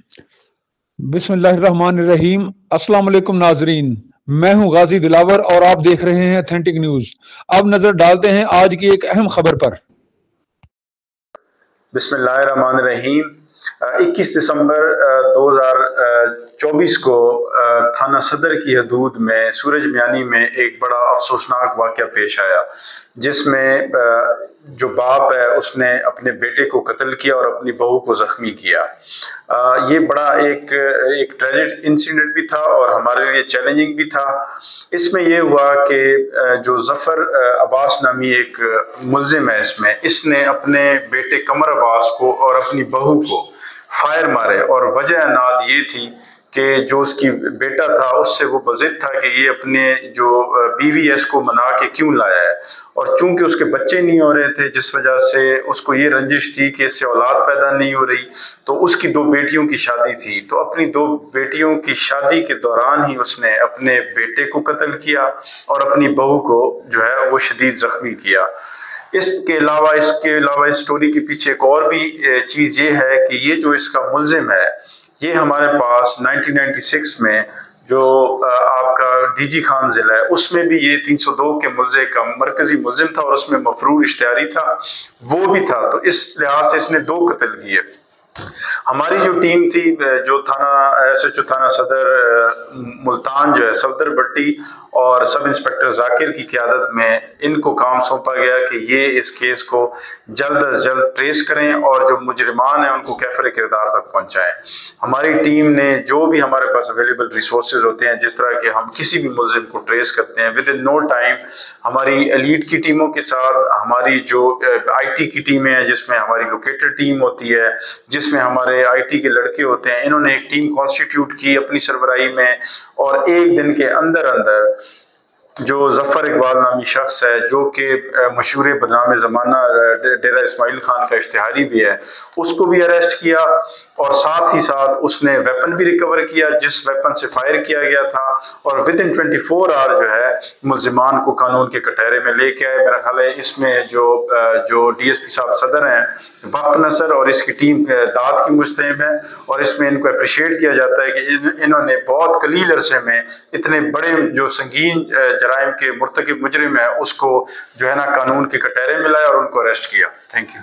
बिस्मिल्लाहिर्रहमानिर्रहीम। अस्सलाम वालेकुम नाजरीन, मैं हूं गाजी दिलावर और आप देख रहे हैं ऑथेंटिक न्यूज। अब नजर डालते हैं आज की एक अहम खबर पर। बिस्मिल्लाहिर्रहमानिर्रहीम। 21 दिसंबर 2024 को थाना सदर की हदूद में सूरज मियानी में एक बड़ा अफसोसनाक वाक़या पेश आया, जिसमें जो बाप है उसने अपने बेटे को कत्ल किया और अपनी बहू को ज़ख्मी किया। ये बड़ा एक ट्रेजिक इंसिडेंट भी था और हमारे लिए चैलेंजिंग भी था। इसमें ये हुआ कि जो ज़फ़र अब्बास नामी एक मुल्ज़िम है इसने अपने बेटे कमर अब्बास को और अपनी बहू को फायर मारे, और वजह नाद ये थी कि जो उसकी बेटा था उससे वो बज़िद था कि ये अपने जो बीवी है इसको मना के क्यों लाया है, और चूंकि उसके बच्चे नहीं हो रहे थे जिस वजह से उसको ये रंजिश थी कि इससे औलाद पैदा नहीं हो रही, तो उसकी दो बेटियों की शादी थी, तो अपनी दो बेटियों की शादी के दौरान ही उसने अपने बेटे को कत्ल किया और अपनी बहू को जो है वो शदीद ज़ख्मी किया। इसके अलावा इस स्टोरी के पीछे एक और भी चीज़ ये है कि ये जो इसका मुल्जिम है ये हमारे पास 1996 में जो आपका डीजी खान जिला है उसमें भी ये 302 के मुल्ज़े का मरकजी मुल्जिम था और उसमें मफरूर इश्तिहारी था, वो भी था। तो इस लिहाज से इसने दो कत्ल किए। हमारी जो टीम थी, जो थाना SHO थाना सदर मुल्तान जो है सफदर भट्टी और सब इंस्पेक्टर जाकिर की क़यादत में इनको काम सौंपा गया कि ये इस केस को जल्द अज जल्द ट्रेस करें और जो मुजरिमान हैं उनको कैफर किरदार तक पहुंचाएं। हमारी टीम ने जो भी हमारे पास अवेलेबल रिसोर्सेज होते हैं, जिस तरह के हम किसी भी मुल्जिम को ट्रेस करते हैं विद इन नो टाइम, हमारी एलीट की टीमों के साथ हमारी जो IT की टीमें हैं जिसमें हमारी लोकेटर टीम होती है, जिसमें हमारे IT के लड़के होते हैं, इन्होंने एक टीम कॉन्स्टिट्यूट की अपनी सरबराही में, और एक दिन के अंदर अंदर जो ज़फ़र इकबाल नामी शख्स है जो कि मशहूर बदनाम ज़माना डेरा इस्माइल खान का इश्तिहारी भी है, उसको भी अरेस्ट किया, और साथ ही साथ उसने वेपन भी रिकवर किया जिस वेपन से फायर किया गया था, और विद इन 24 आवर जो है मुल्जिमान को कानून के कटहरे में लेके आए। मेरा ख्याल है इसमें जो DSP साहब सदर हैं बख्त नसर और इसकी टीम दाद की मुस्तहिम है, और इसमें इनको अप्रिशिएट किया जाता है कि इन्होंने बहुत कलील अरसे में इतने बड़े जो संगीन जराइम के मुर्तकिब मुजरिम है उसको जो है ना कानून के कटहरे में लाया और उनको अरेस्ट किया। Thank you.